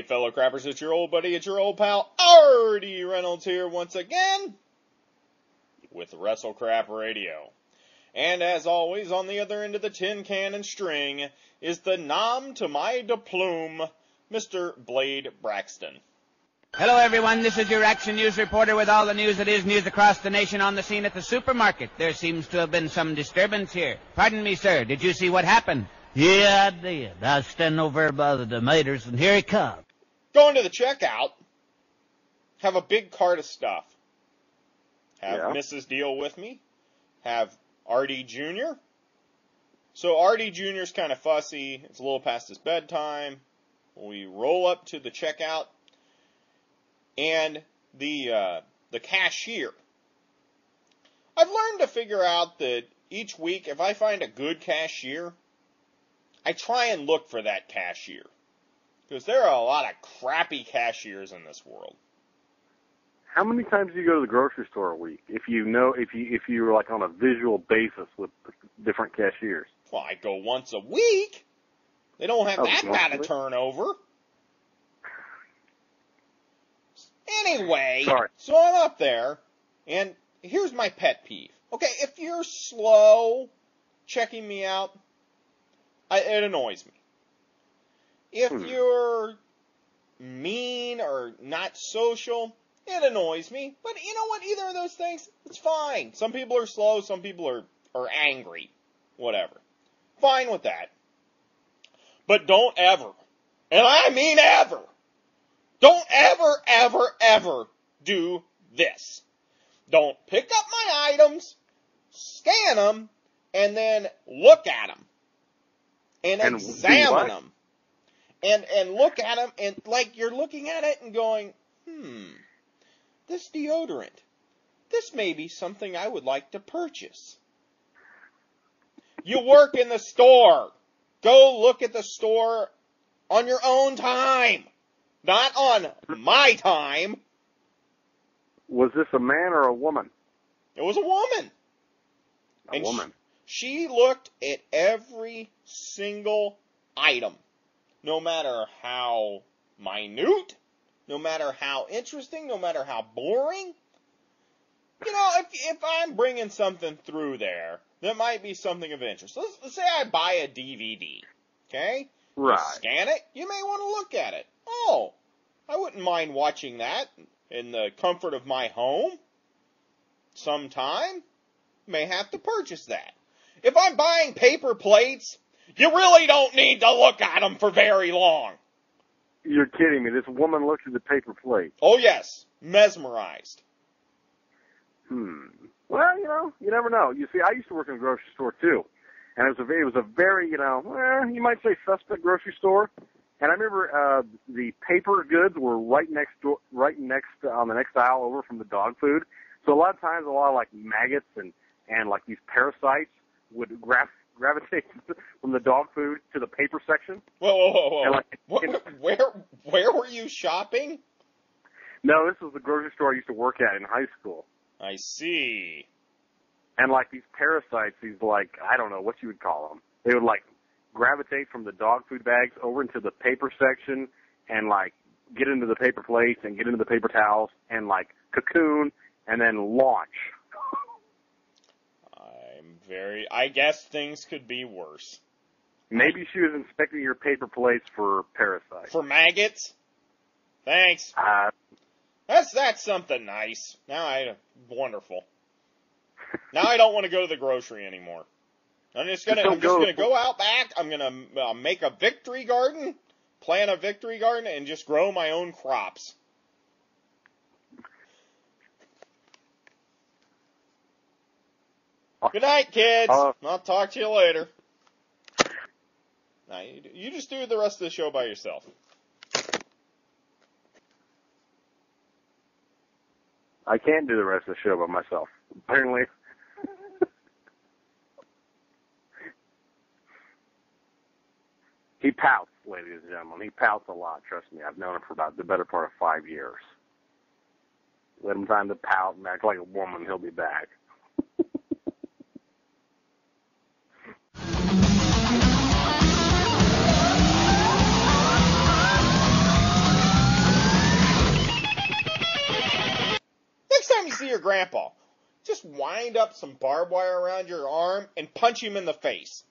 Fellow crappers, it's your old buddy, it's your old pal, R.D. Reynolds here once again with Wrestle Crap Radio. And as always, on the other end of the tin can and string is the nom to my de plume, Mr. Blade Braxton. Hello, everyone. This is your Action News reporter with all the news that is news across the nation on the scene at the supermarket. There seems to have been some disturbance here. Pardon me, sir. Did you see what happened? Yeah, I did. I was standing over there by the tomatoes, and here he comes. Going to the checkout, have a big cart of stuff. Have Mrs. Deal with me. Have R.D. Jr. So R.D. Jr.'s kind of fussy. It's a little past his bedtime. We roll up to the checkout, and the cashier. I've learned to figure out that each week, if I find a good cashier, I try and look for that cashier. Because there are a lot of crappy cashiers in this world. How many times do you go to the grocery store a week? If you're like on a visual basis with different cashiers. Well, I go once a week. They don't have that bad a turnover. Anyway, so I'm up there, and here's my pet peeve. Okay, if you're slow checking me out, it annoys me. If you're mean or not social, it annoys me. But you know what? Either of those things, it's fine. Some people are slow, some people are angry. Whatever. Fine with that. But don't ever, and I mean ever, don't ever do this. Don't pick up my items, scan them, and then look at them. And examine them. And look at them, and like you're looking at it and going, this deodorant, this may be something I would like to purchase. You work in the store. Go look at the store on your own time, not on my time. Was this a man or a woman? It was a woman. A woman. She looked at every single item. No matter how minute, no matter how interesting, no matter how boring. You know, if I'm bringing something through there, that might be something of interest. Let's say I buy a DVD, okay? Right. You scan it, you may want to look at it. Oh, I wouldn't mind watching that in the comfort of my home. Sometime, may have to purchase that. If I'm buying paper plates, you really don't need to look at them for very long. You're kidding me. This woman looked at the paper plate. Oh, yes. Mesmerized. Well, you never know. You see, I used to work in a grocery store, too. And it was a very, you might say suspect grocery store. And I remember the paper goods were right next on the next aisle over from the dog food. So a lot of like maggots and like these parasites would gravitate from the dog food to the paper section. Whoa. And like, where were you shopping? No, this was the grocery store I used to work at in high school. I see. And like these parasites, these like, I don't know what you would call them. They would like gravitate from the dog food bags over into the paper section and like get into the paper plates and get into the paper towels and like cocoon and then launch. I guess things could be worse. Maybe she was inspecting your paper plates for parasites. For maggots? Thanks. That's something nice. Wonderful. Now I don't want to go to the grocery anymore. I'm just gonna go out back. I'm gonna make a victory garden, plant a victory garden, and just grow my own crops. Good night, kids. I'll talk to you later. Now, you just do the rest of the show by yourself. I can't do the rest of the show by myself. Apparently. He He pouts, ladies and gentlemen. He pouts a lot, trust me. I've known him for about the better part of 5 years. Let him time to pout and act like a woman, he'll be back. Next time you see your grandpa, just wind up some barbed wire around your arm and punch him in the face.